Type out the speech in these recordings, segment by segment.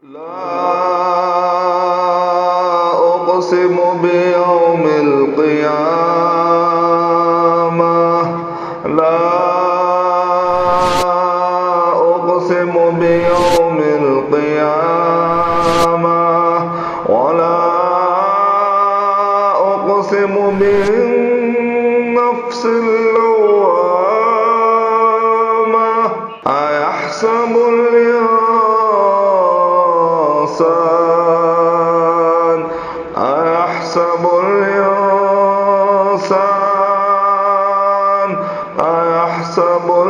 لا أقسم بيوم القيامة. لا أقسم بيوم القيامة ولا أقسم بالنفس اللوامة. أيحسب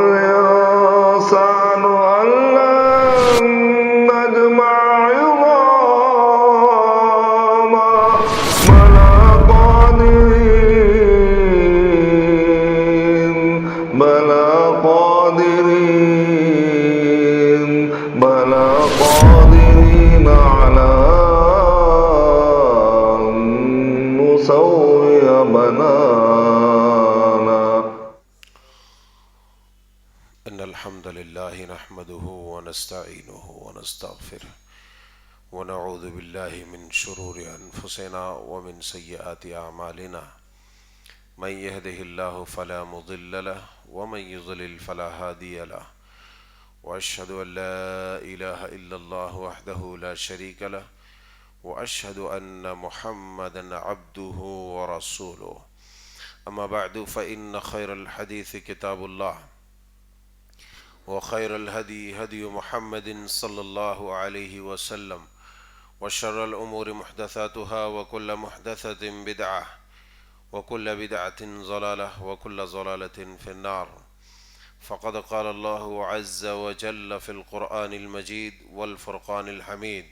الإنسان أن لن نجمع عظاما. بلى قادرين على أن نسوي بنانا. إن الحمد لله نحمده ونستعينه ونستغفره ونعوذ بالله من شرور أنفسنا ومن سيئات أعمالنا. من يهده الله فلا مضل له ومن يضلل فلا هادي له. وأشهد أن لا إله إلا الله وحده لا شريك له وأشهد أن محمدا عبده ورسوله. أما بعد فإن خير الحديث كتاب الله وخير الهدي هدي محمد صلى الله عليه وسلم وشر الأمور محدثاتها وكل محدثة بدعة وكل بدعة ضلالة وكل ضلالة في النار. فقد قال الله عز وجل في القرآن المجيد والفرقان الحميد: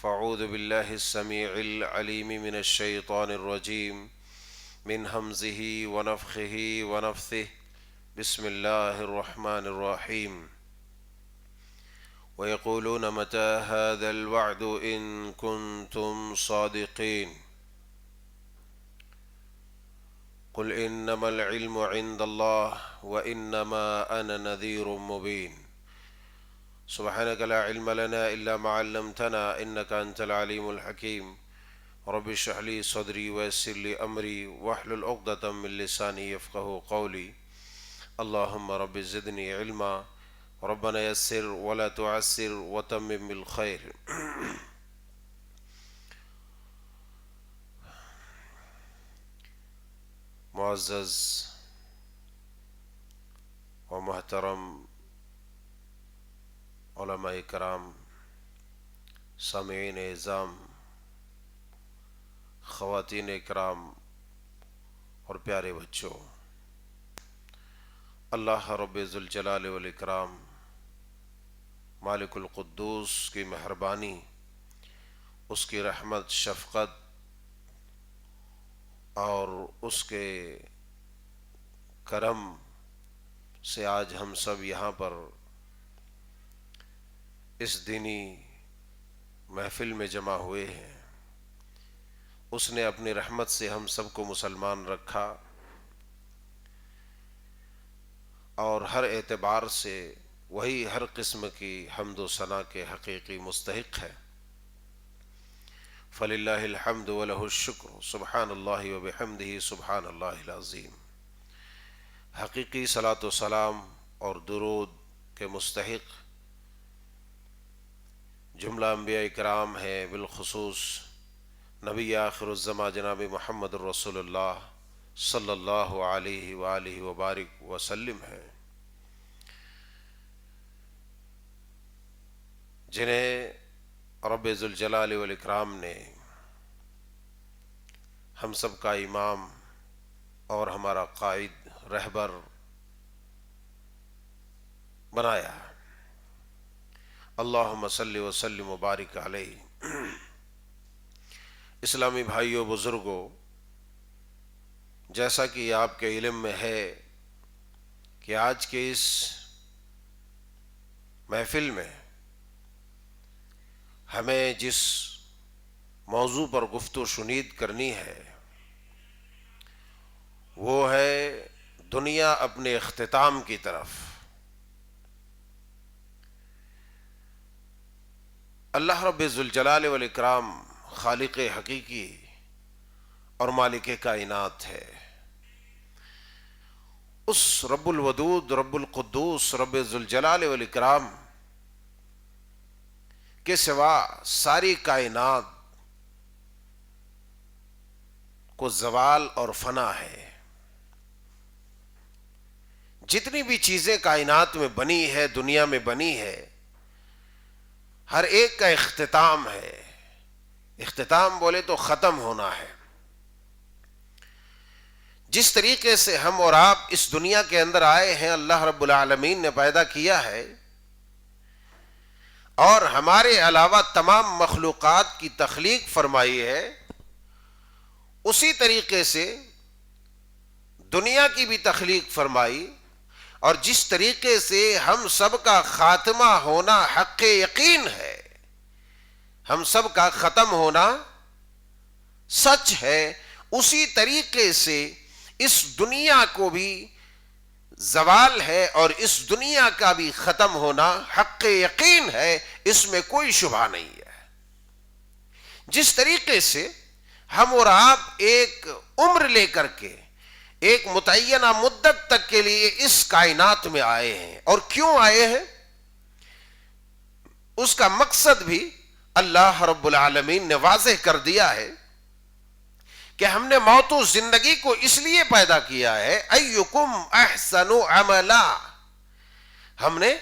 فأعوذ بالله السميع العليم من الشيطان الرجيم من همزه ونفخه ونفثه. بسم الله الرحمن الرحيم. ويقولون متى هذا الوعد إن كنتم صادقين. قل إنما العلم عند الله وإنما أنا نذير مبين. سبحانك لا علم لنا إلا ما علمتنا إنك أنت العليم الحكيم. رب اشرح لي صدري ويسر لي أمري واحلل عقدة من لساني يفقهوا قولي. اللهم رب زدني علما. ربنا يسر ولا تعسر وتمم بالخير. معزز و محترم علماء کرام، سامعین اعظام، خواتین اکرام اور پیارے بچوں، اللہ رب ذوالجلال والاکرام مالک القدوس کی مہربانی، اس کی رحمت، شفقت اور اس کے کرم سے آج ہم سب یہاں پر اس دینی محفل میں جمع ہوئے ہیں۔ اس نے اپنی رحمت سے ہم سب کو مسلمان رکھا اور ہر اعتبار سے وہی ہر قسم کی حمد و ثنا کے حقیقی مستحق ہے۔ فللہ الحمد ولہ الشکر، سبحان اللہ وبحمدہ سبحان اللہ العظیم۔ حقیقی صلاۃ و سلام اور درود کے مستحق جملہ انبیاء اکرام ہیں، بالخصوص نبی آخر الزماں جناب محمد الرسول اللہ صلی اللہ علیہ وآلہ وبارک وسلم ہیں، جنہیں رب ذوالجلال والاکرام نے ہم سب کا امام اور ہمارا قائد، رہبر بنایا۔ اللہم صلی وسلم وبارک علیہ۔ اسلامی بھائیوں، بزرگوں، جیسا کہ آپ کے علم میں ہے کہ آج کے اس محفل میں ہمیں جس موضوع پر گفت و شنید کرنی ہے وہ ہے دنیا اپنے اختتام کی طرف۔ اللہ رب ذوالجلال والاکرام خالق حقیقی اور مالک کائنات ہے. اس رب الودود، رب القدوس، رب ذوالجلال والاکرام کے سوا ساری کائنات کو زوال اور فنا ہے. جتنی بھی چیزیں کائنات میں بنی ہے، دنیا میں بنی ہے، ہر ایک کا اختتام ہے. اختتام بولے تو ختم ہونا ہے. جس طریقے سے ہم اور آپ اس دنیا کے اندر آئے ہیں، اللہ رب العالمین نے پیدا کیا ہے، اور ہمارے علاوہ تمام مخلوقات کی تخلیق فرمائی ہے، اسی طریقے سے دنیا کی بھی تخلیق فرمائی. اور جس طریقے سے ہم سب کا خاتمہ ہونا حق یقین ہے، ہم سب کا ختم ہونا سچ ہے، اسی طریقے سے اس دنیا کو بھی زوال ہے اور اس دنیا کا بھی ختم ہونا حق یقین ہے، اس میں کوئی شبہ نہیں ہے. جس طریقے سے ہم اور آپ ایک عمر لے کر کے ایک متعینہ مدت تک کے لیے اس کائنات میں آئے ہیں، اور کیوں آئے ہیں اس کا مقصد بھی اللہ رب العالمین نے واضح کر دیا ہے کہ ہم نے موت و زندگی کو اس لیے پیدا کیا ہے، ایکم احسن عملا. ہم نے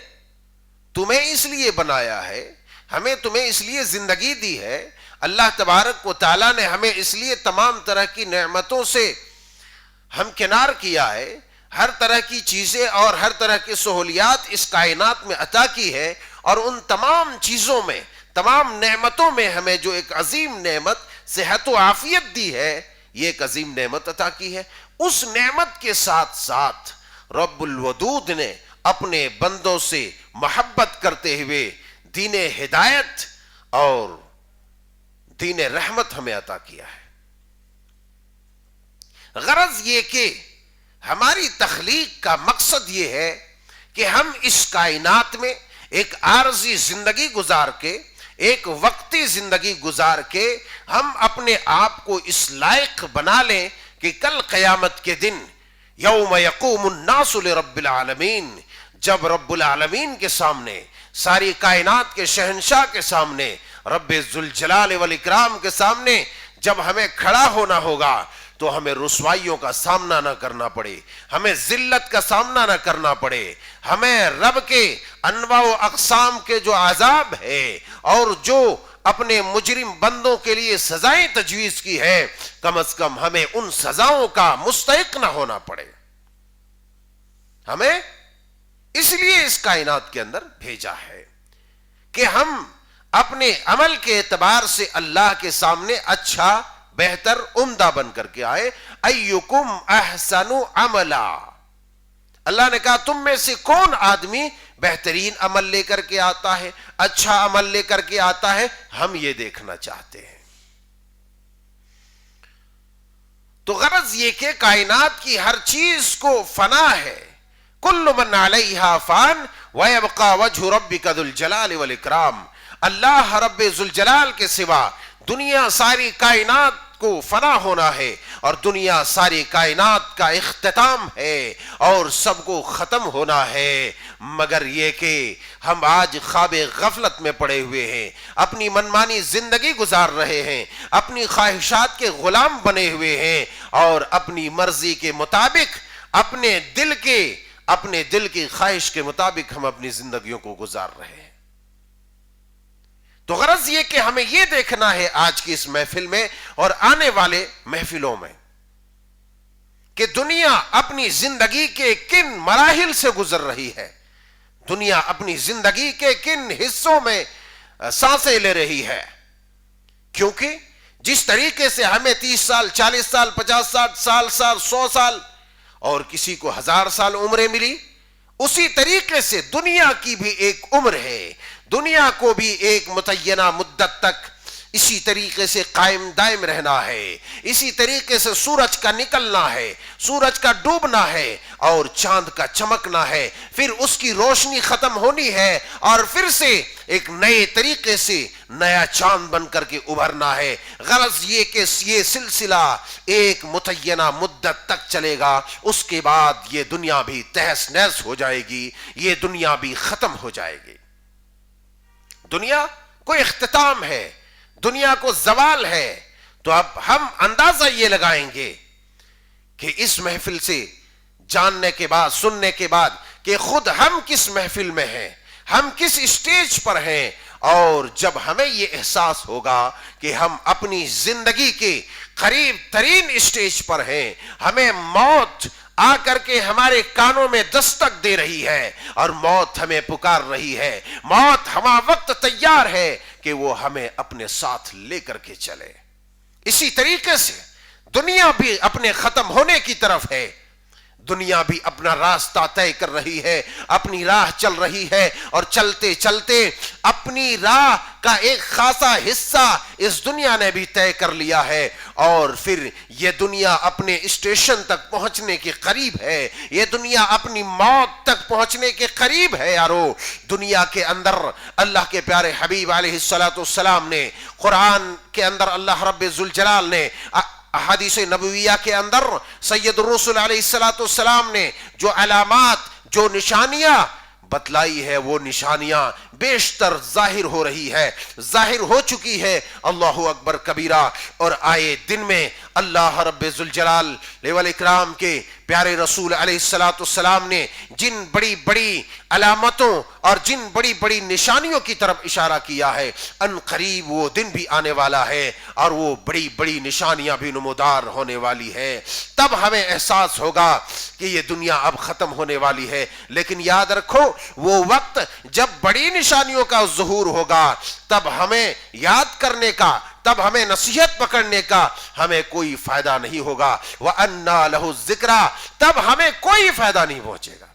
تمہیں اس لیے بنایا ہے، ہمیں تمہیں اس لیے زندگی دی ہے. اللہ تبارک و تعالیٰ نے ہمیں اس لیے تمام طرح کی نعمتوں سے ہمکنار کیا ہے، ہر طرح کی چیزیں اور ہر طرح کی سہولیات اس کائنات میں عطا کی ہے، اور ان تمام چیزوں میں، تمام نعمتوں میں ہمیں جو ایک عظیم نعمت صحت و عافیت دی ہے، یہ ایک عظیم نعمت عطا کی ہے. اس نعمت کے ساتھ ساتھ رب الودود نے اپنے بندوں سے محبت کرتے ہوئے دین ہدایت اور دین رحمت ہمیں عطا کیا ہے. غرض یہ کہ ہماری تخلیق کا مقصد یہ ہے کہ ہم اس کائنات میں ایک عارضی زندگی گزار کے، ایک وقتی زندگی گزار کے ہم اپنے آپ کو اس لائق بنا لیں کہ کل قیامت کے دن یوم یقوم الناس لرب العالمین، جب رب العالمین کے سامنے، ساری کائنات کے شہنشاہ کے سامنے، رب ذوالجلال والاکرام کے سامنے جب ہمیں کھڑا ہونا ہوگا تو ہمیں رسوائیوں کا سامنا نہ کرنا پڑے، ہمیں ذلت کا سامنا نہ کرنا پڑے، ہمیں رب کے انواع و اقسام کے جو عذاب ہے اور جو اپنے مجرم بندوں کے لیے سزائیں تجویز کی ہے، کم از کم ہمیں ان سزاؤں کا مستحق نہ ہونا پڑے. ہمیں اس لیے اس کائنات کے اندر بھیجا ہے کہ ہم اپنے عمل کے اعتبار سے اللہ کے سامنے اچھا، بہتر، عمدہ بن کر کے آئے. ایکم احسن عملا. اللہ نے کہا تم میں سے کون آدمی بہترین عمل لے کر کے آتا ہے، اچھا عمل لے کر کے آتا ہے، ہم یہ دیکھنا چاہتے ہیں. تو غرض یہ کہ کائنات کی ہر چیز کو فنا ہے. کل من علیہا فان ویبقى وجہ ربک ذو الجلال والاکرام. اللہ رب ذوالجلال کے سوا دنیا ساری کائنات کو فنا ہونا ہے، اور دنیا ساری کائنات کا اختتام ہے اور سب کو ختم ہونا ہے. مگر یہ کہ ہم آج خواب غفلت میں پڑے ہوئے ہیں، اپنی منمانی زندگی گزار رہے ہیں، اپنی خواہشات کے غلام بنے ہوئے ہیں، اور اپنی مرضی کے مطابق اپنے دل کی خواہش کے مطابق ہم اپنی زندگیوں کو گزار رہے ہیں. تو غرض یہ کہ ہمیں یہ دیکھنا ہے آج کی اس محفل میں اور آنے والے محفلوں میں کہ دنیا اپنی زندگی کے کن مراحل سے گزر رہی ہے، دنیا اپنی زندگی کے کن حصوں میں سانسیں لے رہی ہے. کیونکہ جس طریقے سے ہمیں 30 سال، 40 سال، 50 سال، 100 سال اور کسی کو 1000 سال عمریں ملی، اسی طریقے سے دنیا کی بھی ایک عمر ہے. دنیا کو بھی ایک متعینہ مدت تک اسی طریقے سے قائم دائم رہنا ہے، اسی طریقے سے سورج کا نکلنا ہے، سورج کا ڈوبنا ہے اور چاند کا چمکنا ہے، پھر اس کی روشنی ختم ہونی ہے اور پھر سے ایک نئے طریقے سے نیا چاند بن کر کے ابھرنا ہے۔ غرض یہ کہ یہ سلسلہ ایک متعینہ مدت تک چلے گا، اس کے بعد یہ دنیا بھی تہس نہس ہو جائے گی، یہ دنیا بھی ختم ہو جائے گی۔ دنیا کو اختتام ہے، دنیا کو زوال ہے۔ تو اب ہم اندازہ یہ لگائیں گے کہ اس محفل سے جاننے کے بعد، سننے کے بعد کہ خود ہم کس محفل میں ہیں، ہم کس اسٹیج پر ہیں، اور جب ہمیں یہ احساس ہوگا کہ ہم اپنی زندگی کے قریب ترین اسٹیج پر ہیں، ہمیں موت آ کر کے ہمارے کانوں میں دستک دے رہی ہے اور موت ہمیں پکار رہی ہے، موت ہمہ وقت تیار ہے کہ وہ ہمیں اپنے ساتھ لے کر کے چلے۔ اسی طریقے سے دنیا بھی اپنے ختم ہونے کی طرف ہے، دنیا بھی اپنا راستہ طے کر رہی ہے، اپنی راہ چل رہی ہے، اور چلتے چلتے اپنی راہ کا ایک خاصا حصہ اس دنیا نے بھی طے کر لیا ہے، اور پھر یہ دنیا اپنے اسٹیشن تک پہنچنے کے قریب ہے، یہ دنیا اپنی موت تک پہنچنے کے قریب ہے۔ یارو دنیا کے اندر اللہ کے پیارے حبیب علیہ السلام نے، قرآن کے اندر اللہ رب ذوالجلال نے، احادیث نبویہ کے اندر سید الرسل علیہ السلام نے جو علامات، جو نشانیاں بتلائی ہے، وہ نشانیاں بیشتر ظاہر ہو رہی ہے، ظاہر ہو چکی ہے۔ اللہ اکبر کبیرہ۔ اور آئے دن میں اللہ رب ذوالجلال والاکرام کے پیارے رسول علیہ السلام نے جن بڑی بڑی علامتوں اور جن بڑی بڑی نشانیوں کی طرف اشارہ کیا ہے، ان قریب وہ دن بھی آنے والا ہے اور وہ بڑی بڑی نشانیاں بھی نمودار ہونے والی ہے۔ تب ہمیں احساس ہوگا کہ یہ دنیا اب ختم ہونے والی ہے۔ لیکن یاد رکھو، وہ وقت جب بڑی نشانیوں کا ظہور ہوگا، تب ہمیں یاد کرنے کا، تب ہمیں نصیحت پکڑنے کا ہمیں کوئی فائدہ نہیں ہوگا۔ وَأَنَّا لَهُ الذِّكْرَىٰ، تب ہمیں کوئی فائدہ نہیں پہنچے گا۔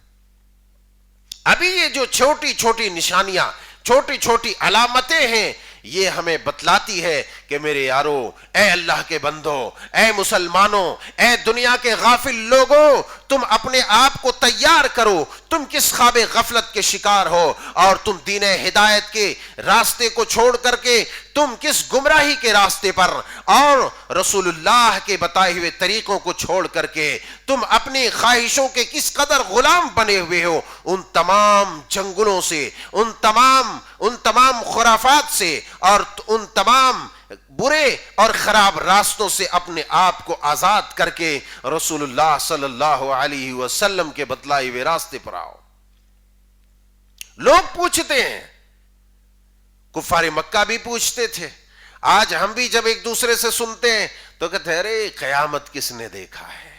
ابھی یہ جو چھوٹی چھوٹی نشانیاں، چھوٹی چھوٹی علامتیں ہیں، یہ ہمیں بتلاتی ہے کہ میرے یارو، اے اللہ کے بندو، اے مسلمانوں، اے دنیا کے غافل لوگوں، تم اپنے آپ کو تیار کرو، تم کس خواب غفلت کے شکار ہو، اور تم دین ہدایت کے راستے کو چھوڑ کر کے تم کس گمراہی کے راستے پر اور رسول اللہ کے بتائے ہوئے طریقوں کو چھوڑ کر کے تم اپنی خواہشوں کے کس قدر غلام بنے ہوئے ہو۔ ان تمام جنگلوں سے، ان تمام خرافات سے اور ان تمام برے اور خراب راستوں سے اپنے آپ کو آزاد کر کے رسول اللہ صلی اللہ علیہ وسلم کے بتلائے ہوئے راستے پر آؤ۔ لوگ پوچھتے ہیں، کفار مکہ بھی پوچھتے تھے، آج ہم بھی جب ایک دوسرے سے سنتے ہیں تو کہتے ہیں، ارے قیامت کس نے دیکھا ہے،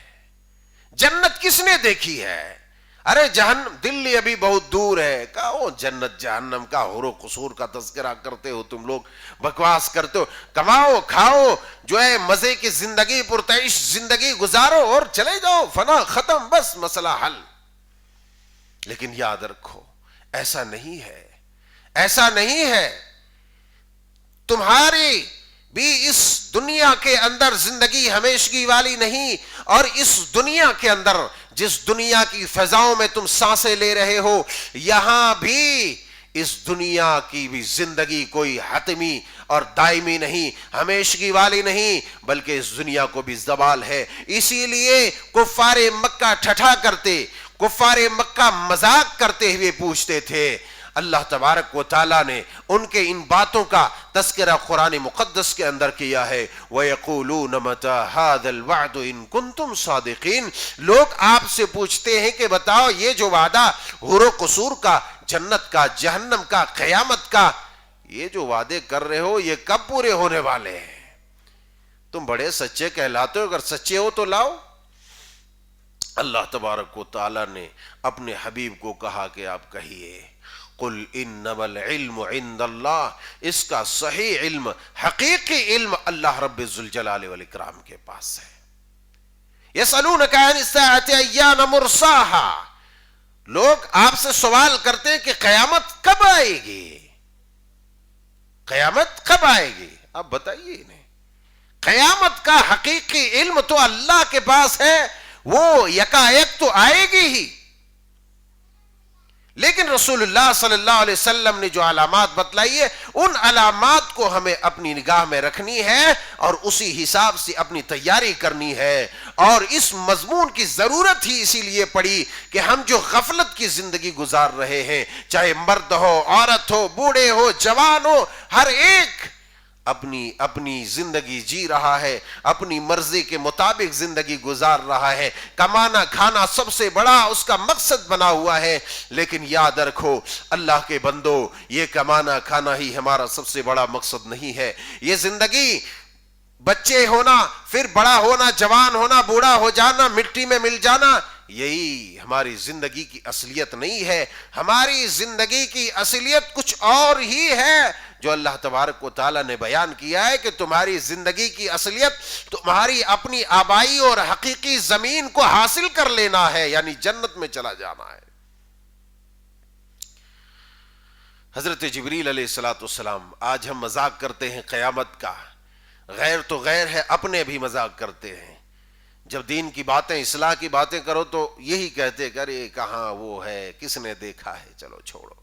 جنت کس نے دیکھی ہے، ارے جہنم، دلی ابھی بہت دور ہے۔ کہو جنت جہنم کا حور و قصور کا تذکرہ کرتے ہو تم لوگ، بکواس کرتے ہو، کماؤ کھاؤ، جو ہے مزے کی زندگی، پرتعیش زندگی گزارو اور چلے جاؤ، فنا ختم، بس مسئلہ حل۔ لیکن یاد رکھو، ایسا نہیں ہے، ایسا نہیں ہے۔ تمہاری بھی اس دنیا کے اندر زندگی ہمیشگی والی نہیں، اور اس دنیا کے اندر، جس دنیا کی فضاؤں میں تم سانسیں لے رہے ہو، یہاں بھی اس دنیا کی بھی زندگی کوئی حتمی اور دائمی نہیں، ہمیشگی والی نہیں، بلکہ اس دنیا کو بھی زوال ہے۔ اسی لیے کفار مکہ ٹھٹھا کرتے، کفار مکہ مذاق کرتے ہوئے پوچھتے تھے۔ اللہ تبارک و تعالیٰ نے ان کے ان باتوں کا تذکرہ قرآن مقدس کے اندر کیا ہے۔ وَيَقُولُونَ مَتَىٰ هَٰذَا الْوَعْدُ إِن كُنتُمْ صَادِقِينَ۔ لوگ آپ سے پوچھتے ہیں کہ بتاؤ، یہ جو وعدہ حور و قصور کا، جنت کا، جہنم کا، قیامت کا، یہ جو وعدے کر رہے ہو، یہ کب پورے ہونے والے ہیں؟ تم بڑے سچے کہلاتے ہو، اگر سچے ہو تو لاؤ۔ اللہ تبارک و تعالیٰ نے اپنے حبیب کو کہا کہ آپ کہیے، قل انما العلم عند اللہ، اس کا صحیح علم، حقیقی علم اللہ رب ذوالجلال والاکرام کے پاس ہے۔ یسألونک عن الساعة ایان مرساہا، لوگ آپ سے سوال کرتے ہیں کہ قیامت کب آئے گی، قیامت کب آئے گی؟ آپ بتائیے انہیں. قیامت کا حقیقی علم تو اللہ کے پاس ہے، وہ یکایک تو آئے گی ہی، لیکن رسول اللہ صلی اللہ علیہ وسلم نے جو علامات بتلائی ہے ان علامات کو ہمیں اپنی نگاہ میں رکھنی ہے اور اسی حساب سے اپنی تیاری کرنی ہے. اور اس مضمون کی ضرورت ہی اسی لیے پڑی کہ ہم جو غفلت کی زندگی گزار رہے ہیں، چاہے مرد ہو، عورت ہو، بوڑھے ہو، جوان ہو، ہر ایک اپنی زندگی جی رہا ہے، اپنی مرضی کے مطابق زندگی گزار رہا ہے، کمانا کھانا سب سے بڑا اس کا مقصد بنا ہوا ہے. لیکن یاد رکھو اللہ کے بندو، یہ کمانا کھانا ہی ہمارا سب سے بڑا مقصد نہیں ہے. یہ زندگی، بچے ہونا، پھر بڑا ہونا، جوان ہونا، بوڑھا ہو جانا، مٹی میں مل جانا، یہی ہماری زندگی کی اصلیت نہیں ہے. ہماری زندگی کی اصلیت کچھ اور ہی ہے جو اللہ تبارک و تعالیٰ نے بیان کیا ہے کہ تمہاری زندگی کی اصلیت تمہاری اپنی آبائی اور حقیقی زمین کو حاصل کر لینا ہے، یعنی جنت میں چلا جانا ہے. حضرت جبریل علیہ السلام، آج ہم مذاق کرتے ہیں قیامت کا، غیر تو غیر ہے، اپنے بھی مذاق کرتے ہیں. جب دین کی باتیں، اصلاح کی باتیں کرو تو یہی کہتے کہ ارے کہاں وہ ہے، کس نے دیکھا ہے، چلو چھوڑو.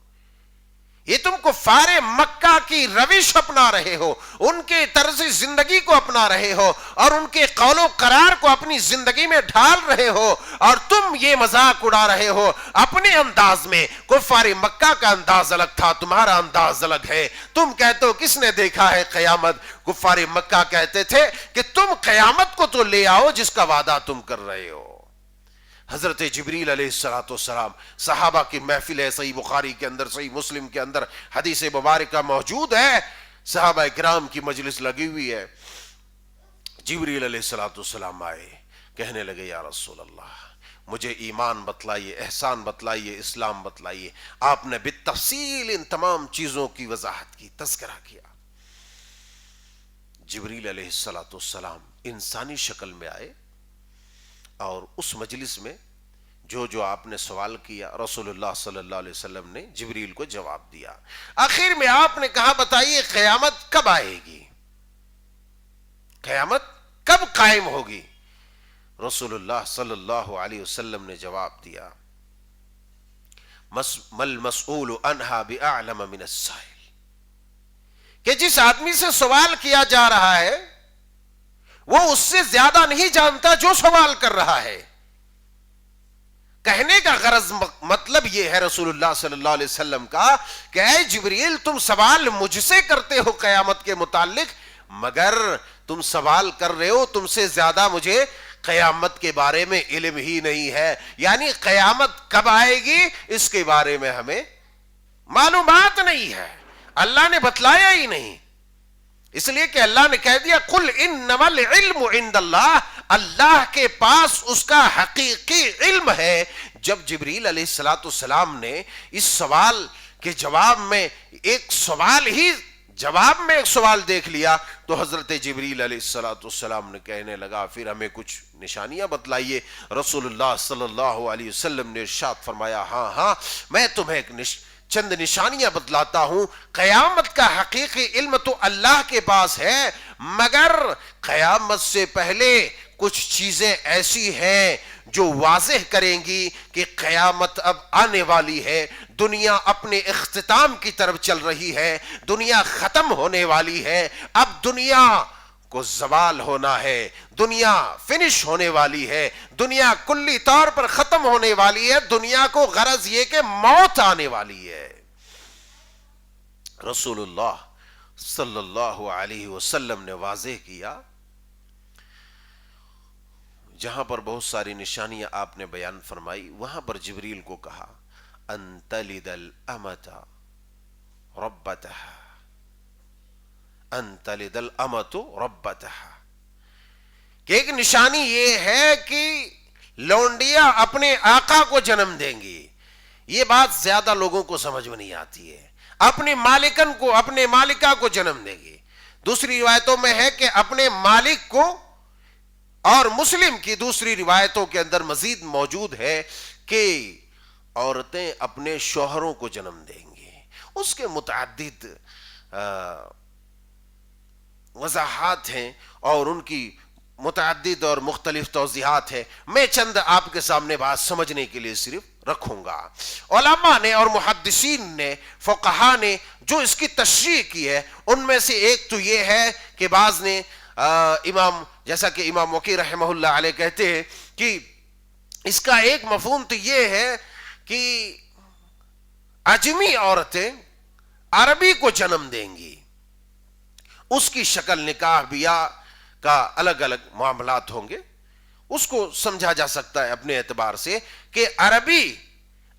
یہ تم کفار مکہ کی روش اپنا رہے ہو، ان کے طرز زندگی کو اپنا رہے ہو اور ان کے قول و قرار کو اپنی زندگی میں ڈھال رہے ہو، اور تم یہ مذاق اڑا رہے ہو اپنے انداز میں. کفار مکہ کا انداز الگ تھا، تمہارا انداز الگ ہے. تم کہتے ہو کس نے دیکھا ہے قیامت، کفار مکہ کہتے تھے کہ تم قیامت کو تو لے آؤ جس کا وعدہ تم کر رہے ہو. حضرت جبریل علیہ السلام، صحابہ کی محفل ہے، صحیح بخاری کے اندر، صحیح مسلم کے اندر حدیث مبارکہ موجود ہے، صحابہ کرام کی مجلس لگی ہوئی ہے. جبریل علیہ السلام آئے، کہنے لگے یا رسول اللہ مجھے ایمان بتلائیے، احسان بتلائیے، اسلام بتلائیے. آپ نے بالتفصیل ان تمام چیزوں کی وضاحت کی، تذکرہ کیا. جبریل علیہ السلام انسانی شکل میں آئے اور اس مجلس میں جو آپ نے سوال کیا رسول اللہ صلی اللہ علیہ وسلم نے جبریل کو جواب دیا. آخر میں آپ نے کہا بتائیے قیامت کب آئے گی، قیامت کب قائم ہوگی؟ رسول اللہ صلی اللہ علیہ وسلم نے جواب دیا مل مسئول عنہا بأعلم من السائل، کہ جس آدمی سے سوال کیا جا رہا ہے وہ اس سے زیادہ نہیں جانتا جو سوال کر رہا ہے. کہنے کا غرض مطلب یہ ہے رسول اللہ صلی اللہ علیہ وسلم کا کہ اے جبریل تم سوال مجھ سے کرتے ہو قیامت کے متعلق، مگر تم سوال کر رہے ہو، تم سے زیادہ مجھے قیامت کے بارے میں علم ہی نہیں ہے. یعنی قیامت کب آئے گی اس کے بارے میں ہمیں معلومات نہیں ہے، اللہ نے بتلایا ہی نہیں. اس لیے کہ اللہ نے کہہ دیا قل انما العلم عند اللہ، اللہ کے پاس اس کا حقیقی علم ہے. جب جبریل علیہ السلام نے اس سوال کے جواب میں ایک سوال دیکھ لیا تو حضرت جبریل علیہ السلام نے کہنے لگا پھر ہمیں کچھ نشانیاں بتلائیے. رسول اللہ صلی اللہ علیہ وسلم نے ارشاد فرمایا ہاں میں تمہیں ایک چند نشانیاں بتلاتا ہوں. قیامت کا حقیقی علم تو اللہ کے پاس ہے، مگر قیامت سے پہلے کچھ چیزیں ایسی ہیں جو واضح کریں گی کہ قیامت اب آنے والی ہے. دنیا اپنے اختتام کی طرف چل رہی ہے، دنیا ختم ہونے والی ہے. اب دنیا کو زوال ہونا ہے، دنیا فنش ہونے والی ہے، دنیا کلی طور پر ختم ہونے والی ہے. دنیا کو غرض یہ کہ موت آنے والی ہے. رسول اللہ صلی اللہ علیہ وسلم نے واضح کیا. جہاں پر بہت ساری نشانیاں آپ نے بیان فرمائی وہاں پر جبریل کو کہا ان تلد الامۃ ربتها، ان تلد الامۃ ربتها، کہ ایک نشانی یہ ہے کہ لونڈیاں اپنے آقا کو جنم دیں گی. یہ بات زیادہ لوگوں کو سمجھ میں نہیں آتی ہے. اپنے مالکن کو، اپنے مالکہ کو جنم دیں گی. دوسری روایتوں میں ہے کہ اپنے مالک کو، اور مسلم کی دوسری روایتوں کے اندر مزید موجود ہے کہ عورتیں اپنے شوہروں کو جنم دیں گی. اس کے متعدد وضاحات ہیں اور ان کی متعدد اور مختلف توضیحات ہیں. میں چند آپ کے سامنے بات سمجھنے کے لیے صرف رکھوں گا. علماء نے اور محدثین نے، فقہاء نے جو اس کی تشریح کی ہے، ان میں سے ایک تو یہ ہے کہ بعض نے امام جیسا کہ امام وقی رحمہ اللہ علیہ کہتے ہیں کہ اس کا ایک مفہوم تو یہ ہے کہ اجمی عورتیں عربی کو جنم دیں گی، اس کی شکل نکاح بیاہ کا الگ الگ معاملات ہوں گے. اس کو سمجھا جا سکتا ہے اپنے اعتبار سے کہ عربی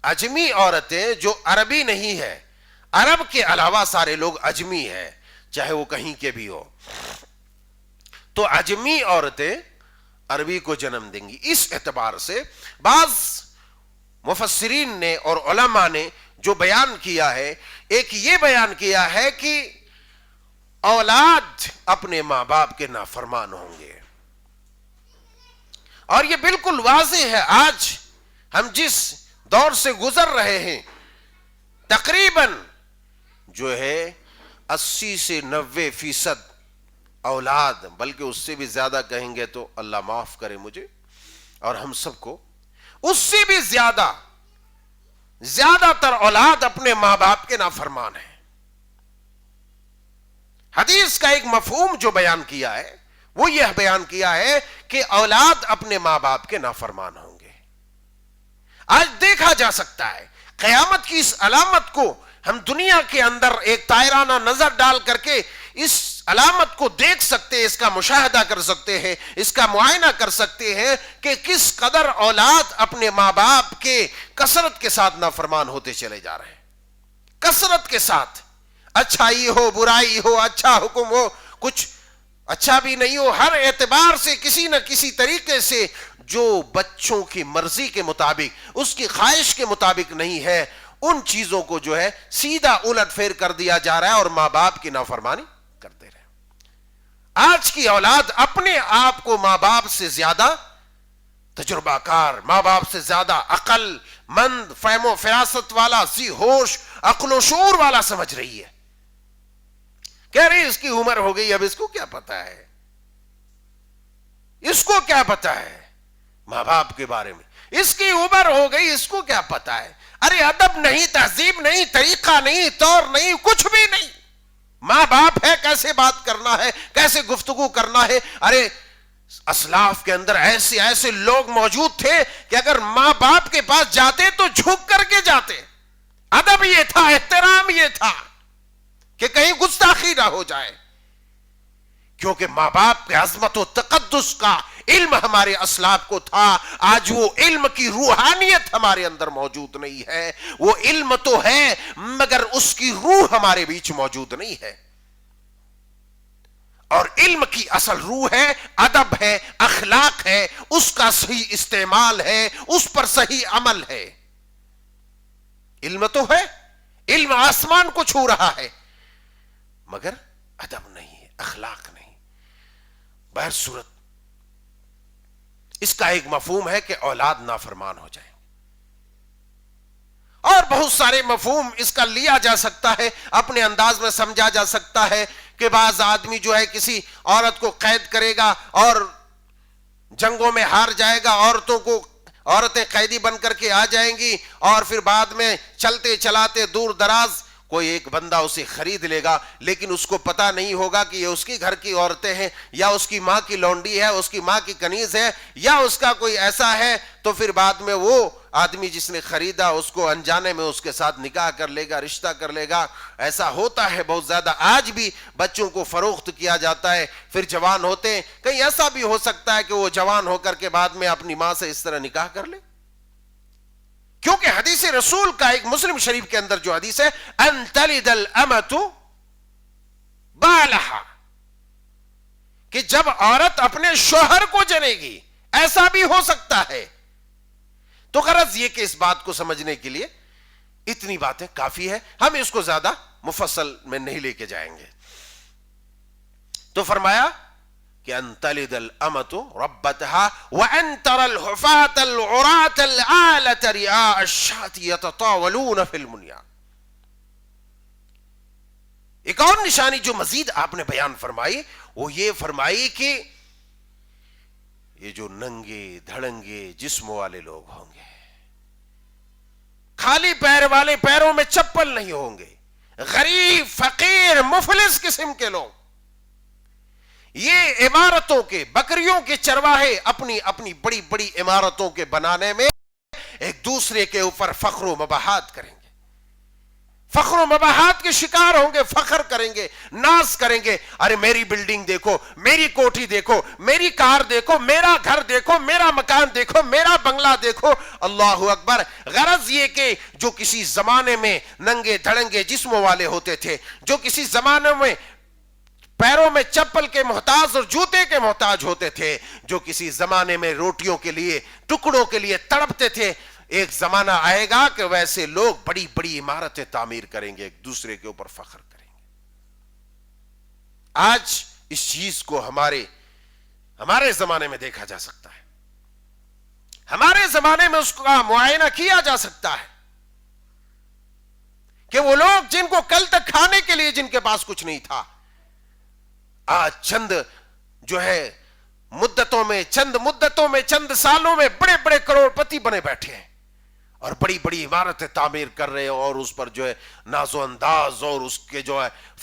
اجمی عورتیں جو عربی نہیں ہے، عرب کے علاوہ سارے لوگ اجمی ہیں چاہے وہ کہیں کے بھی ہو، تو اجمی عورتیں عربی کو جنم دیں گی. اس اعتبار سے بعض مفسرین نے اور علماء نے جو بیان کیا ہے، ایک یہ بیان کیا ہے کہ اولاد اپنے ماں باپ کے نافرمان ہوں گے. اور یہ بالکل واضح ہے. آج ہم جس دور سے گزر رہے ہیں، تقریباً جو ہے 80 سے 90% اولاد، بلکہ اس سے بھی زیادہ کہیں گے تو اللہ معاف کرے مجھے اور ہم سب کو، اس سے بھی زیادہ تر اولاد اپنے ماں باپ کے نافرمان ہیں. حدیث کا ایک مفہوم جو بیان کیا ہے وہ یہ بیان کیا ہے کہ اولاد اپنے ماں باپ کے نافرمان ہوں گے. آج دیکھا جا سکتا ہے قیامت کی اس علامت کو ہم دنیا کے اندر ایک طائرانہ نظر ڈال کر کے اس علامت کو دیکھ سکتے ہیں، اس کا مشاہدہ کر سکتے ہیں، اس کا معائنہ کر سکتے ہیں کہ کس قدر اولاد اپنے ماں باپ کے کثرت کے ساتھ نافرمان ہوتے چلے جا رہے ہیں. کثرت کے ساتھ، اچھائی ہو برائی ہو، اچھا حکم ہو کچھ اچھا بھی نہیں ہو، ہر اعتبار سے کسی نہ کسی طریقے سے جو بچوں کی مرضی کے مطابق، اس کی خواہش کے مطابق نہیں ہے، ان چیزوں کو جو ہے سیدھا الٹ پھیر کر دیا جا رہا ہے اور ماں باپ کی نافرمانی کرتے رہے. آج کی اولاد اپنے آپ کو ماں باپ سے زیادہ تجربہ کار، ماں باپ سے زیادہ عقل مند، فہم و فراست والا، ذی ہوش، عقل و شعور والا سمجھ رہی ہے. کہہ رہی اس کی عمر ہو گئی، اب اس کو کیا پتا ہے، اس کو کیا پتا ہے ماں باپ کے بارے میں، اس کی عمر ہو گئی، اس کو کیا پتا ہے. ارے ادب نہیں، تہذیب نہیں، طریقہ نہیں، طور نہیں، کچھ بھی نہیں. ماں باپ ہے، کیسے بات کرنا ہے، کیسے گفتگو کرنا ہے. ارے اسلاف کے اندر ایسے لوگ موجود تھے کہ اگر ماں باپ کے پاس جاتے تو جھک کر کے جاتے. ادب یہ تھا، احترام یہ تھا کہ کہیں گستاخی نہ ہو جائے، کیونکہ ماں باپ کے عظمت و تقدس کا علم ہمارے اسلاف کو تھا. آج وہ علم کی روحانیت ہمارے اندر موجود نہیں ہے. وہ علم تو ہے مگر اس کی روح ہمارے بیچ موجود نہیں ہے. اور علم کی اصل روح ہے، ادب ہے، اخلاق ہے، اس کا صحیح استعمال ہے، اس پر صحیح عمل ہے. علم تو ہے، علم آسمان کو چھو رہا ہے، مگر ادب نہیں ہے، اخلاق نہیں. بہر صورت اس کا ایک مفہوم ہے کہ اولاد نافرمان ہو جائیں، اور بہت سارے مفہوم اس کا لیا جا سکتا ہے، اپنے انداز میں سمجھا جا سکتا ہے کہ بعض آدمی جو ہے کسی عورت کو قید کرے گا اور جنگوں میں ہار جائے گا، عورتیں قیدی بن کر کے آ جائیں گی، اور پھر بعد میں چلتے چلاتے دور دراز کوئی ایک بندہ اسے خرید لے گا، لیکن اس کو پتا نہیں ہوگا کہ یہ اس کی گھر کی عورتیں ہیں، یا اس کی ماں کی لونڈی ہے، اس کی ماں کی کنیز ہے، یا اس کا کوئی ایسا ہے. تو پھر بعد میں وہ آدمی جس نے خریدا اس کو انجانے میں اس کے ساتھ نکاح کر لے گا، رشتہ کر لے گا. ایسا ہوتا ہے بہت زیادہ. آج بھی بچوں کو فروخت کیا جاتا ہے، پھر جوان ہوتے ہیں. کہیں ایسا بھی ہو سکتا ہے کہ وہ جوان ہو کر کے بعد میں اپنی ماں سے اس طرح نکاح کر لے. کیونکہ حدیث رسول کا ایک مسلم شریف کے اندر جو حدیث ہے، ان تلد الامۃ بالہا، کہ جب عورت اپنے شوہر کو جنے گی، ایسا بھی ہو سکتا ہے. تو غرض یہ کہ اس بات کو سمجھنے کے لیے اتنی باتیں کافی ہے، ہم اس کو زیادہ مفصل میں نہیں لے کے جائیں گے. تو فرمایا کہ ان تلد الامۃ ربتها وان ترى الحفاة العراة العالة رعاء الشاة يتطاولون في المنيا. ایک اور نشانی جو مزید آپ نے بیان فرمائی وہ یہ فرمائی کہ یہ جو ننگے دھڑنگے جسم والے لوگ ہوں گے، خالی پیر والے، پیروں میں چپل نہیں ہوں گے، غریب فقیر مفلس قسم کے لوگ، یہ عمارتوں کے، بکریوں کے چرواہے اپنی اپنی بڑی بڑی عمارتوں کے بنانے میں ایک دوسرے کے اوپر فخر و مباحات کریں گے، فخر و مباحات کے شکار ہوں گے، فخر کریں گے، ناز کریں گے، ارے میری بلڈنگ دیکھو، میری کوٹھی دیکھو، میری کار دیکھو، میرا گھر دیکھو، میرا مکان دیکھو، میرا بنگلہ دیکھو۔ اللہ اکبر۔ غرض یہ کہ جو کسی زمانے میں ننگے دھڑنگے جسموں والے ہوتے تھے، جو کسی زمانے میں پیروں میں چپل کے محتاج اور جوتے کے محتاج ہوتے تھے، جو کسی زمانے میں روٹیوں کے لیے، ٹکڑوں کے لیے تڑپتے تھے، ایک زمانہ آئے گا کہ ویسے لوگ بڑی بڑی عمارتیں تعمیر کریں گے، ایک دوسرے کے اوپر فخر کریں گے۔ آج اس چیز کو ہمارے زمانے میں دیکھا جا سکتا ہے، ہمارے زمانے میں اس کا معائنہ کیا جا سکتا ہے کہ وہ لوگ جن کو کل تک کھانے کے لیے جن کے پاس کچھ نہیں تھا، آج چند سالوں میں بڑے بڑے کروڑ پتی بنے بیٹھے ہیں اور بڑی بڑی عمارتیں تعمیر کر رہے ہیں، اور اس پر ناز و انداز اور اس کے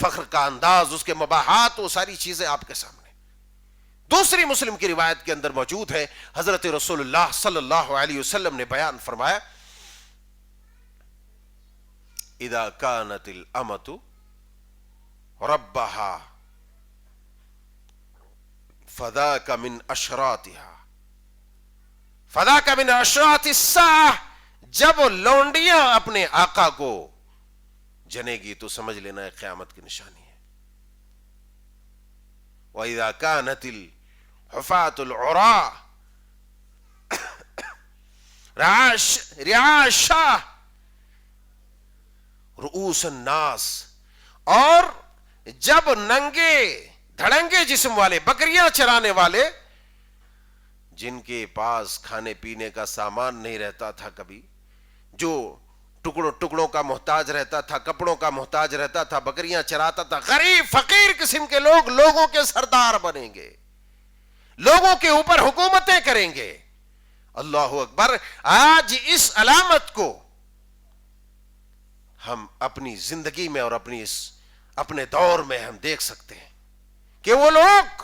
فخر کا انداز، اس کے مباحات، وہ ساری چیزیں آپ کے سامنے۔ دوسری مسلم کی روایت کے اندر موجود ہے، حضرت رسول اللہ صلی اللہ علیہ وسلم نے بیان فرمایا، اذا كانت الامة ربها فذاك من اشراط الساعة، جب لونڈیاں اپنے آقا کو جنے گی تو سمجھ لینا ہے قیامت کی نشانی ہے۔ وَإِذَا كَانَتِ الْحُفَاةُ الْعُرَاءُ رِعَاءَ الشَّاةِ رؤوس الناس، اور جب ننگے دھڑنگے جسم والے، بکریاں چرانے والے، جن کے پاس کھانے پینے کا سامان نہیں رہتا تھا، کبھی جو ٹکڑوں کا محتاج رہتا تھا، کپڑوں کا محتاج رہتا تھا، بکریاں چراتا تھا، غریب فقیر قسم کے لوگ لوگوں کے سردار بنیں گے، لوگوں کے اوپر حکومتیں کریں گے۔ اللہ اکبر۔ آج اس علامت کو ہم اپنی زندگی میں اور اپنے دور میں ہم دیکھ سکتے ہیں کہ وہ لوگ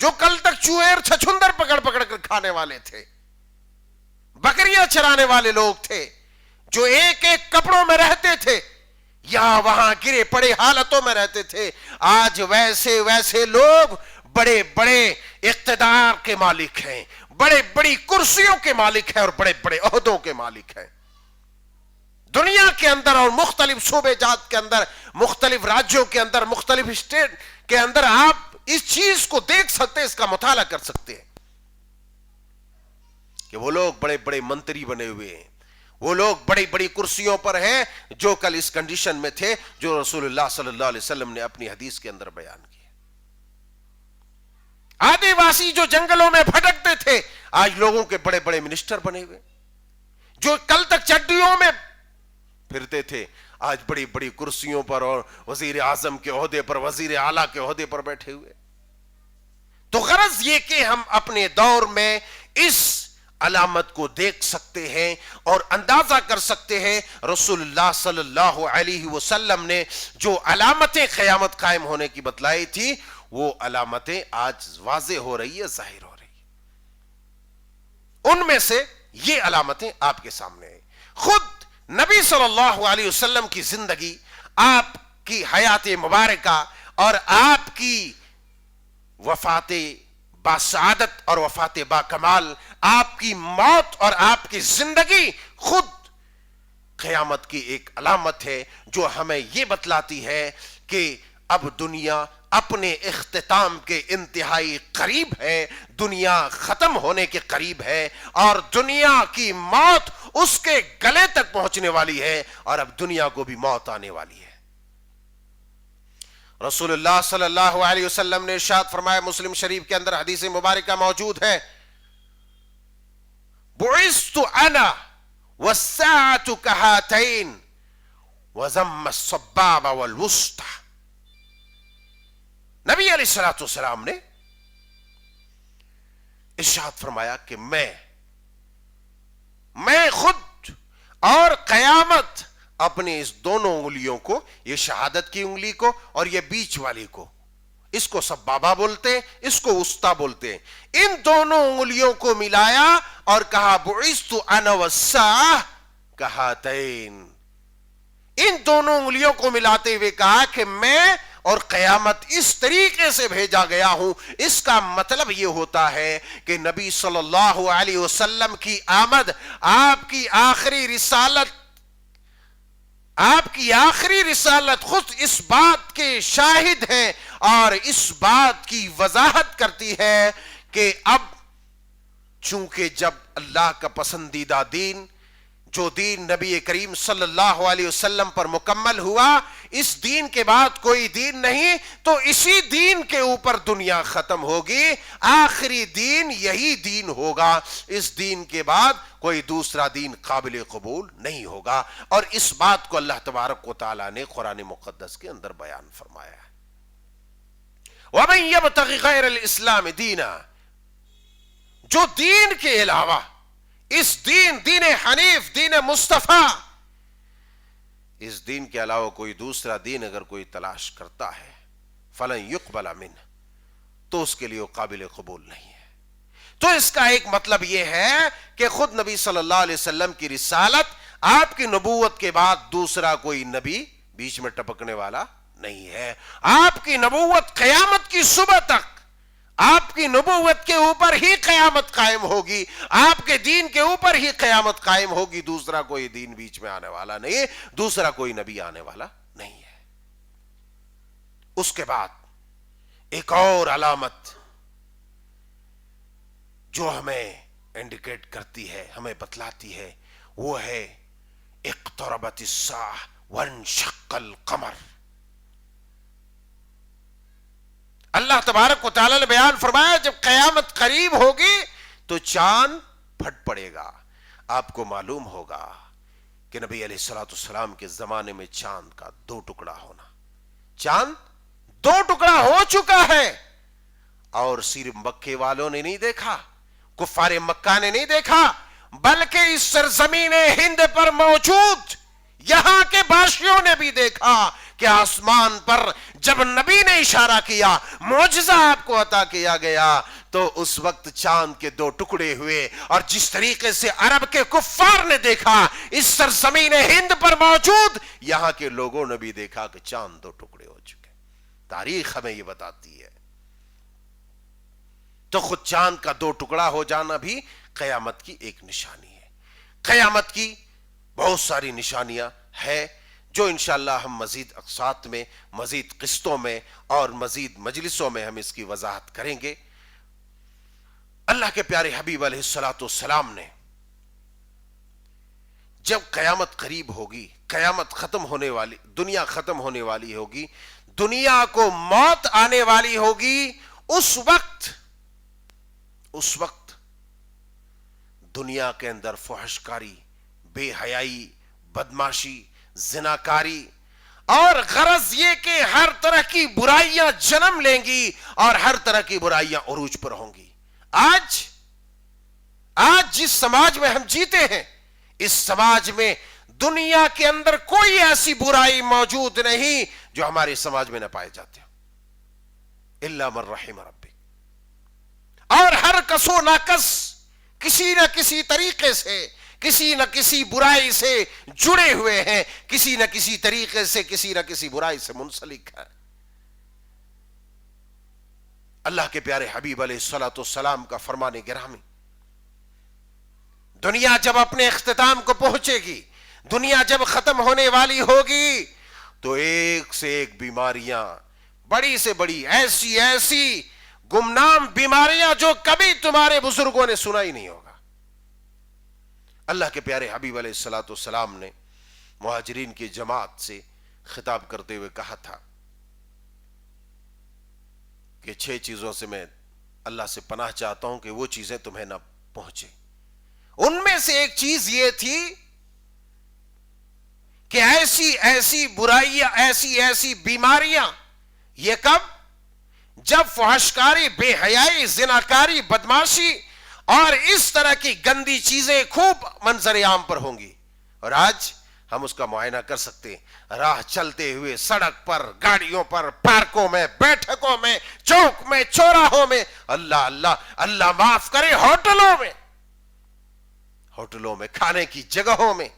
جو کل تک چوہے اور چھچھندر پکڑ کر کھانے والے تھے، بکریاں چرانے والے لوگ تھے، جو ایک ایک کپڑوں میں رہتے تھے، یہاں وہاں گرے پڑے حالتوں میں رہتے تھے، آج ویسے لوگ بڑے بڑے اقتدار کے مالک ہیں، بڑے بڑی کرسیوں کے مالک ہیں اور بڑے بڑے عہدوں کے مالک ہیں دنیا کے اندر، اور مختلف صوبے جات کے اندر، مختلف راجیوں کے اندر، مختلف اسٹیٹ کے اندر آپ اس چیز کو دیکھ سکتے ہیں، اس کا مطالعہ کر سکتے ہیں کہ وہ لوگ بڑے بڑے منتری بنے ہوئے ہیں، وہ لوگ بڑی بڑی کرسیوں پر ہیں، جو کل اس کنڈیشن میں تھے جو رسول اللہ صلی اللہ علیہ وسلم نے اپنی حدیث کے اندر بیان کی۔ آدی واسی جو جنگلوں میں بھٹکتے تھے، آج لوگوں کے بڑے بڑے منسٹر بنے ہوئے، جو کل تک چڈیوں میں پھرتے تھے، آج بڑی بڑی کرسیوں پر اور وزیر اعظم کے عہدے پر، وزیر اعلیٰ کے عہدے پر بیٹھے ہوئے۔ تو غرض یہ کہ ہم اپنے دور میں اس علامت کو دیکھ سکتے ہیں اور اندازہ کر سکتے ہیں رسول اللہ صلی اللہ علیہ وسلم نے جو علامتیں قیامت قائم ہونے کی بتلائی تھی، وہ علامتیں آج واضح ہو رہی ہے، ظاہر ہو رہی ہے۔ ان میں سے یہ علامتیں آپ کے سامنے ہیں۔ خود نبی صلی اللہ علیہ وسلم کی زندگی، آپ کی حیات مبارکہ اور آپ کی وفات باسعادت اور وفات با کمال، آپ کی موت اور آپ کی زندگی خود قیامت کی ایک علامت ہے، جو ہمیں یہ بتلاتی ہے کہ اب دنیا اپنے اختتام کے انتہائی قریب ہے، دنیا ختم ہونے کے قریب ہے، اور دنیا کی موت اس کے گلے تک پہنچنے والی ہے، اور اب دنیا کو بھی موت آنے والی ہے۔ رسول اللہ صلی اللہ علیہ وسلم نے ارشاد فرمایا، مسلم شریف کے اندر حدیث مبارکہ موجود ہے، بعثت انا والساعة كهاتين وذم السباب والوسطى۔ علیہ الصلوۃ والسلام نے ارشاد فرمایا کہ میں خود اور قیامت اپنی اس دونوں انگلیوں کو، یہ شہادت کی انگلی کو اور یہ بیچ والی کو، اس کو سبابہ بولتے ہیں، اس کو وسطی بولتے ہیں، ان دونوں انگلیوں کو ملایا اور کہا بعثت انا والساعہ کہاتین، ان دونوں انگلیوں کو ملاتے ہوئے کہا کہ میں اور قیامت اس طریقے سے بھیجا گیا ہوں۔ اس کا مطلب یہ ہوتا ہے کہ نبی صلی اللہ علیہ وسلم کی آمد، آپ کی آخری رسالت خود اس بات کے شاہد ہیں اور اس بات کی وضاحت کرتی ہے کہ اب چونکہ جب اللہ کا پسندیدہ دین، جو دین نبی کریم صلی اللہ علیہ وسلم پر مکمل ہوا، اس دین کے بعد کوئی دین نہیں، تو اسی دین کے اوپر دنیا ختم ہوگی، آخری دین یہی دین ہوگا، اس دین کے بعد کوئی دوسرا دین قابل قبول نہیں ہوگا۔ اور اس بات کو اللہ تبارک و تعالیٰ نے قرآن مقدس کے اندر بیان فرمایا ہے۔ وَمَن يَبْتَغِ غَيْرَ الْإِسْلَامِ دِينًا، جو دین کے علاوہ، اس دین حنیف، دین مصطفیٰ، اس دین کے علاوہ کوئی دوسرا دین اگر کوئی تلاش کرتا ہے فَلَن يُقْبَلَ مِنْهُ، تو اس کے لیے قابل قبول نہیں ہے۔ تو اس کا ایک مطلب یہ ہے کہ خود نبی صلی اللہ علیہ وسلم کی رسالت، آپ کی نبوت کے بعد دوسرا کوئی نبی بیچ میں ٹپکنے والا نہیں ہے۔ آپ کی نبوت قیامت کی صبح تک، آپ کی نبوت کے اوپر ہی قیامت قائم ہوگی، آپ کے دین کے اوپر ہی قیامت قائم ہوگی، دوسرا کوئی دین بیچ میں آنے والا نہیں، دوسرا کوئی نبی آنے والا نہیں ہے۔ اس کے بعد ایک اور علامت جو ہمیں انڈیکیٹ کرتی ہے، ہمیں بتلاتی ہے، وہ ہے اقتربت الساعہ وانشق القمر۔ اللہ تبارک و تعالیٰ نے بیان فرمایا جب قیامت قریب ہوگی تو چاند پھٹ پڑے گا۔ آپ کو معلوم ہوگا کہ نبی علیہ الصلوۃ والسلام کے زمانے میں چاند کا 2 ٹکڑا ہونا، چاند 2 ٹکڑا ہو چکا ہے، اور صرف مکے والوں نے نہیں دیکھا، کفار مکہ نے نہیں دیکھا، بلکہ اس سرزمین ہند پر موجود یہاں کے باشیوں نے بھی دیکھا کہ آسمان پر جب نبی نے اشارہ کیا، معجزہ آپ کو عطا کیا گیا، تو اس وقت چاند کے 2 ٹکڑے ہوئے، اور جس طریقے سے عرب کے کفار نے دیکھا، اس سرزمین ہند پر موجود یہاں کے لوگوں نے بھی دیکھا کہ چاند 2 ٹکڑے ہو چکے۔ تاریخ ہمیں یہ بتاتی ہے۔ تو خود چاند کا 2 ٹکڑا ہو جانا بھی قیامت کی ایک نشانی ہے۔ قیامت کی بہت ساری نشانیاں ہیں جو انشاءاللہ ہم مزید اقساط میں، مزید قسطوں میں اور مزید مجلسوں میں ہم اس کی وضاحت کریں گے۔ اللہ کے پیارے حبیب علیہ الصلوۃ والسلام نے جب قیامت قریب ہوگی، قیامت ختم ہونے والی، دنیا ختم ہونے والی ہوگی، دنیا کو موت آنے والی ہوگی، اس وقت دنیا کے اندر فحشکاری، بے حیائی، بدماشی، زناکاری، اور غرض یہ کہ ہر طرح کی برائیاں جنم لیں گی اور ہر طرح کی برائیاں عروج پر ہوں گی۔ آج جس سماج میں ہم جیتے ہیں، اس سماج میں دنیا کے اندر کوئی ایسی برائی موجود نہیں جو ہمارے سماج میں نہ پائے جاتے ہوں، الا من رحم ربک۔ اور ہر کس و ناکس کسی نہ کسی طریقے سے، کسی نہ کسی برائی سے جڑے ہوئے ہیں، کسی نہ کسی طریقے سے کسی نہ کسی برائی سے منسلک ہے۔ اللہ کے پیارے حبیب علیہ الصلوۃ والسلام کا فرمان گرامی، دنیا جب اپنے اختتام کو پہنچے گی، دنیا جب ختم ہونے والی ہوگی، تو ایک سے ایک بیماریاں، بڑی سے بڑی، ایسی گمنام بیماریاں جو کبھی تمہارے بزرگوں نے سنا ہی نہیں ہوگا۔ اللہ کے پیارے حبیب علیہ الصلوۃ والسلام نے مہاجرین کی جماعت سے خطاب کرتے ہوئے کہا تھا کہ 6 چیزوں سے میں اللہ سے پناہ چاہتا ہوں کہ وہ چیزیں تمہیں نہ پہنچے۔ ان میں سے ایک چیز یہ تھی کہ ایسی برائیاں، ایسی بیماریاں، یہ کب؟ جب فحشکاری، بے حیائی، زناکاری، بدماشی اور اس طرح کی گندی چیزیں خوب منظر عام پر ہوں گی، اور آج ہم اس کا معائنہ کر سکتے ہیں، راہ چلتے ہوئے، سڑک پر، گاڑیوں پر، پارکوں میں، بیٹھکوں میں، چوک میں، چوراہوں میں، اللہ اللہ اللہ معاف کرے، ہوٹلوں میں، کھانے کی جگہوں میں،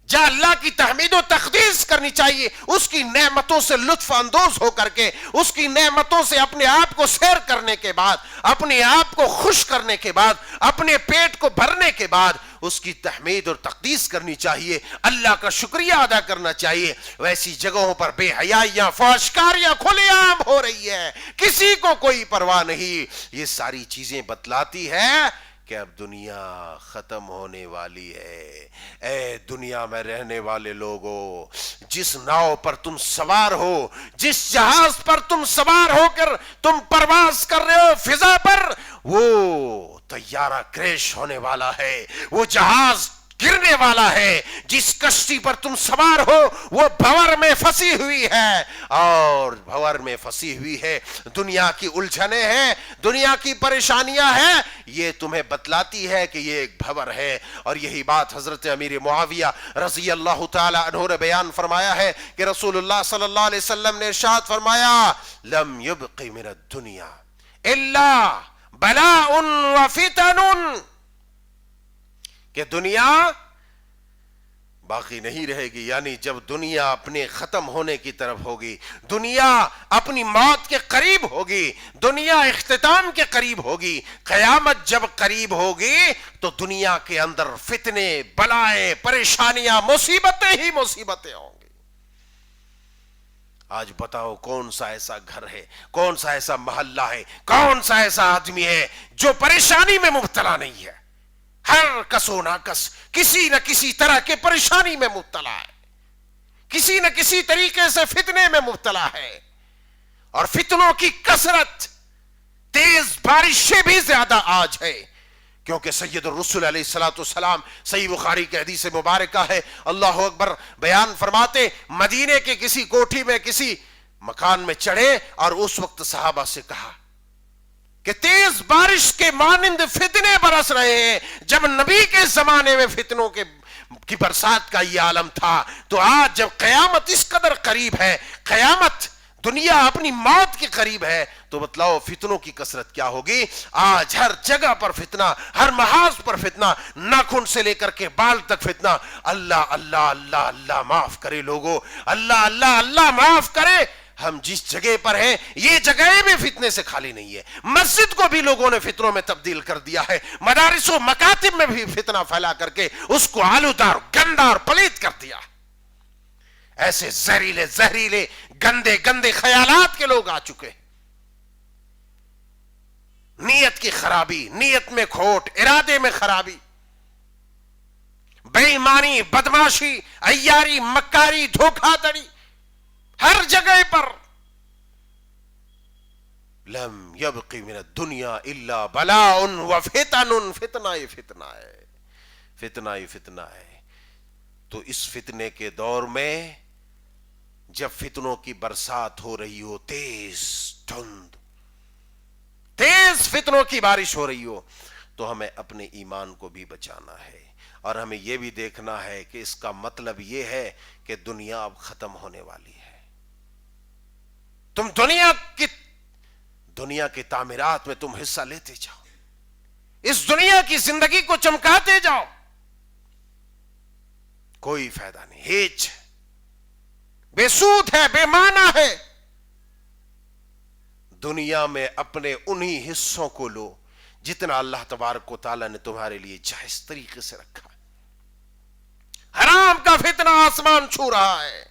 جہاں اللہ کی تحمید و تقدیس کرنی چاہیے، اس کی نعمتوں سے لطف اندوز ہو کر کے، اس کی نعمتوں سے اپنے آپ کو سیر کرنے کے بعد، اپنے آپ کو خوش کرنے کے بعد، اپنے پیٹ کو بھرنے کے بعد اس کی تحمید اور تقدیس کرنی چاہیے، اللہ کا شکریہ ادا کرنا چاہیے۔ ویسی جگہوں پر بے حیائیاں، فحشکاریاں کھلے عام ہو رہی ہے، کسی کو کوئی پرواہ نہیں۔ یہ ساری چیزیں بتلاتی ہے کہ اب دنیا ختم ہونے والی ہے۔ اے دنیا میں رہنے والے لوگوں، جس ناؤ پر تم سوار ہو، جس جہاز پر تم سوار ہو کر تم پرواز کر رہے ہو فضا پر، وہ طیارہ کریش ہونے والا ہے، وہ جہاز گرنے والا ہے، جس کشتی پر تم سوار ہو وہ بھور میں پھنسی ہوئی ہے، اور بھور میں پھنسی ہوئی ہے، دنیا کی الجھنیں ہیں، دنیا کی پریشانیاں ہیں، یہ تمہیں بتلاتی ہے کہ یہ ایک بھور ہے۔ اور یہی بات حضرت امیر معاویہ رضی اللہ تعالی عنہ نے بیان فرمایا ہے کہ رسول اللہ صلی اللہ علیہ وسلم نے ارشاد فرمایا، لم یبق من الدنیا الا بلاء وفتن، کہ دنیا باقی نہیں رہے گی، یعنی جب دنیا اپنے ختم ہونے کی طرف ہوگی، دنیا اپنی موت کے قریب ہوگی، دنیا اختتام کے قریب ہوگی، قیامت جب قریب ہوگی تو دنیا کے اندر فتنے، بلائیں، پریشانیاں، مصیبتیں ہی مصیبتیں ہوں گی۔ آج بتاؤ کون سا ایسا گھر ہے، کون سا ایسا محلہ ہے، کون سا ایسا آدمی ہے جو پریشانی میں مبتلا نہیں ہے؟ ہر کس و ناکس کسی نہ کسی طرح کے پریشانی میں مبتلا ہے، کسی نہ کسی طریقے سے فتنے میں مبتلا ہے، اور فتنوں کی کثرت، تیز بارشیں بھی زیادہ آج ہے، کیونکہ سید الرسول علیہ السلام، صحیح بخاری کی حدیث مبارکہ ہے، اللہ اکبر، بیان فرماتے مدینے کے کسی کوٹھی میں کسی مکان میں چڑھے اور اس وقت صحابہ سے کہا کہ تیز بارش کے مانند فتنے برس رہے ہیں۔ جب نبی کے زمانے میں فتنوں کی برسات کا یہ عالم تھا، تو آج جب قیامت اس قدر قریب ہے، قیامت، دنیا اپنی موت کے قریب ہے، تو بتلاؤ فتنوں کی کثرت کیا ہوگی؟ آج ہر جگہ پر فتنہ، ہر محاذ پر فتنہ، ناخن سے لے کر کے بال تک فتنہ۔ اللہ اللہ اللہ اللہ معاف کرے لوگوں، اللہ اللہ اللہ معاف کرے۔ ہم جس جگہ پر ہیں یہ جگہیں بھی فتنے سے خالی نہیں ہے، مسجد کو بھی لوگوں نے فتنوں میں تبدیل کر دیا ہے، مدارس و مکاتب میں بھی فتنہ پھیلا کر کے اس کو آلودار، گندا اور پلید کر دیا۔ ایسے زہریلے زہریلے گندے گندے خیالات کے لوگ آ چکے، نیت کی خرابی، نیت میں کھوٹ، ارادے میں خرابی، بے ایمانی، بدماشی، عیاری، مکاری، دھوکہ دڑی، ہر جگہ پر۔ لم یبق من الدنیا الا بلاء وفتن، فتنہ ہی فتنہ ہے، فتنہ ہی فتنہ ہے۔ تو اس فتنے کے دور میں جب فتنوں کی برسات ہو رہی ہو، تیز دھند، تیز فتنوں کی بارش ہو رہی ہو، تو ہمیں اپنے ایمان کو بھی بچانا ہے، اور ہمیں یہ بھی دیکھنا ہے کہ اس کا مطلب یہ ہے کہ دنیا اب ختم ہونے والی ہے۔ تم دنیا کی تعمیرات میں تم حصہ لیتے جاؤ، اس دنیا کی زندگی کو چمکاتے جاؤ، کوئی فائدہ نہیں، ہیچ بے سود ہے، بے معنی ہے۔ دنیا میں اپنے انہی حصوں کو لو جتنا اللہ تبارک و تعالیٰ نے تمہارے لیے جائز طریقے سے رکھا ہے۔ حرام کا فتنہ آسمان چھو رہا ہے،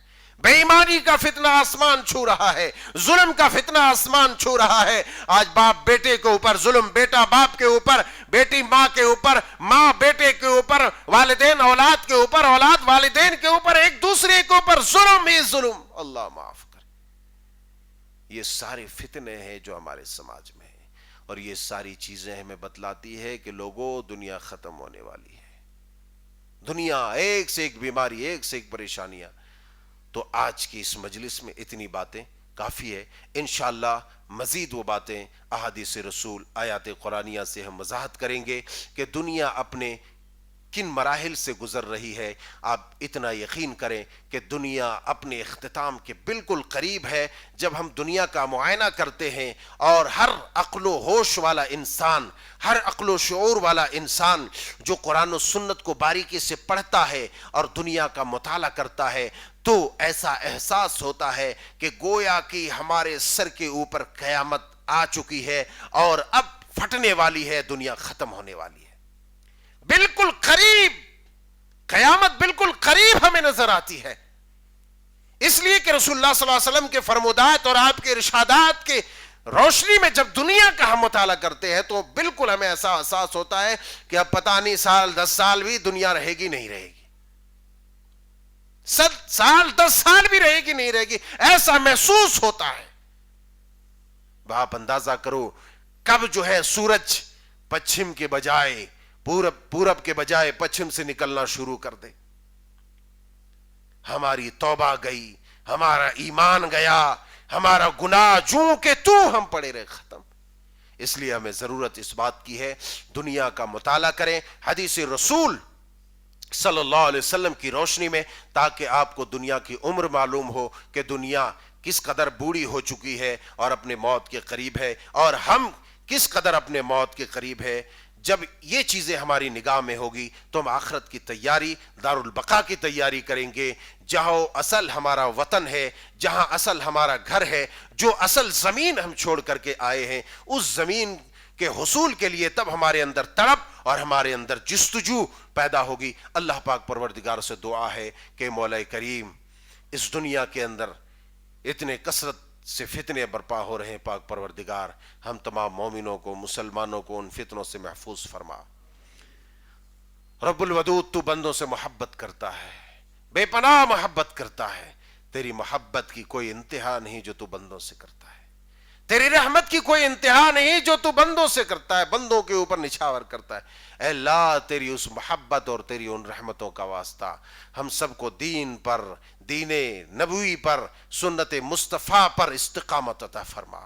بے ایمانی کا فتنہ آسمان چھو رہا ہے، ظلم کا فتنہ آسمان چھو رہا ہے۔ آج باپ بیٹے کے اوپر ظلم، بیٹا باپ کے اوپر، بیٹی ماں کے اوپر، ماں بیٹے کے اوپر، والدین اولاد کے اوپر، اولاد والدین کے اوپر، ایک دوسرے کے اوپر ظلم ہی ظلم۔ اللہ معاف کرے۔ یہ سارے فتنے ہیں جو ہمارے سماج میں ہیں، اور یہ ساری چیزیں ہمیں بتلاتی ہے کہ لوگوں دنیا ختم ہونے والی ہے، دنیا ایک سے ایک بیماری، ایک سے ایک پریشانیاں۔ تو آج کی اس مجلس میں اتنی باتیں کافی ہے، انشاءاللہ مزید وہ باتیں احادیث رسول آیات قرآنیہ سے ہم وضاحت کریں گے کہ دنیا اپنے کن مراحل سے گزر رہی ہے۔ آپ اتنا یقین کریں کہ دنیا اپنے اختتام کے بالکل قریب ہے۔ جب ہم دنیا کا معائنہ کرتے ہیں اور ہر عقل و ہوش والا انسان، ہر عقل و شعور والا انسان جو قرآن و سنت کو باریکی سے پڑھتا ہے اور دنیا کا مطالعہ کرتا ہے تو ایسا احساس ہوتا ہے کہ گویا کہ ہمارے سر کے اوپر قیامت آ چکی ہے اور اب پھٹنے والی ہے، دنیا ختم ہونے والی ہے۔ بالکل قریب، قیامت بالکل قریب ہمیں نظر آتی ہے، اس لیے کہ رسول اللہ صلی اللہ علیہ وسلم کے فرمودات اور آپ کے ارشادات کے روشنی میں جب دنیا کا ہم مطالعہ کرتے ہیں تو بالکل ہمیں ایسا احساس ہوتا ہے کہ اب پتہ نہیں 10 سال بھی دنیا رہے گی نہیں رہے گی، 10 سال بھی رہے گی نہیں رہے گی، ایسا محسوس ہوتا ہے۔ آپ اندازہ کرو کب جو ہے سورج پچھم کے بجائے پورب کے بجائے پچھم سے نکلنا شروع کر دے، ہماری توبہ گئی، ہمارا ایمان گیا، ہمارا گناہ جوں کہ تو ہم پڑے رہے ختم۔ اس لیے ہمیں ضرورت اس بات کی ہے دنیا کا مطالعہ کریں حدیث رسول صلی اللہ علیہ وسلم کی روشنی میں، تاکہ آپ کو دنیا کی عمر معلوم ہو کہ دنیا کس قدر بوڑھی ہو چکی ہے اور اپنے موت کے قریب ہے، اور ہم کس قدر اپنے موت کے قریب ہے۔ جب یہ چیزیں ہماری نگاہ میں ہوگی تو ہم آخرت کی تیاری، دار البقاء کی تیاری کریں گے، جہاں اصل ہمارا وطن ہے، جہاں اصل ہمارا گھر ہے، جو اصل زمین ہم چھوڑ کر کے آئے ہیں، اس زمین کے حصول کے لیے تب ہمارے اندر تڑپ اور ہمارے اندر جستجو پیدا ہوگی۔ اللہ پاک پروردگار سے دعا ہے کہ مولا کریم اس دنیا کے اندر اتنے کثرت سے فتنے برپا ہو رہے ہیں، پاک پروردگار ہم تمام مومنوں کو، مسلمانوں کو ان فتنوں سے محفوظ فرما۔ رب الودود تو بندوں سے محبت کرتا ہے، بے پناہ محبت کرتا ہے، تیری محبت کی کوئی انتہا نہیں جو تو بندوں سے کرتا ہے، تیری رحمت کی کوئی انتہا نہیں جو تو بندوں سے کرتا ہے، بندوں کے اوپر نچھاور کرتا ہے۔ اے اللہ تیری اس محبت اور تیری ان رحمتوں کا واسطہ ہم سب کو دین پر، دین نبوی پر، سنت مصطفیٰ پر استقامت عطا فرما۔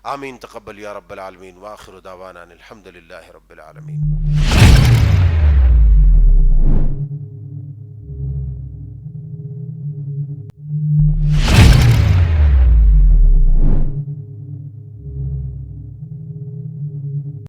آمین تقبل یا رب العالمین، وآخر دعوانا الحمدللہ رب العالمین۔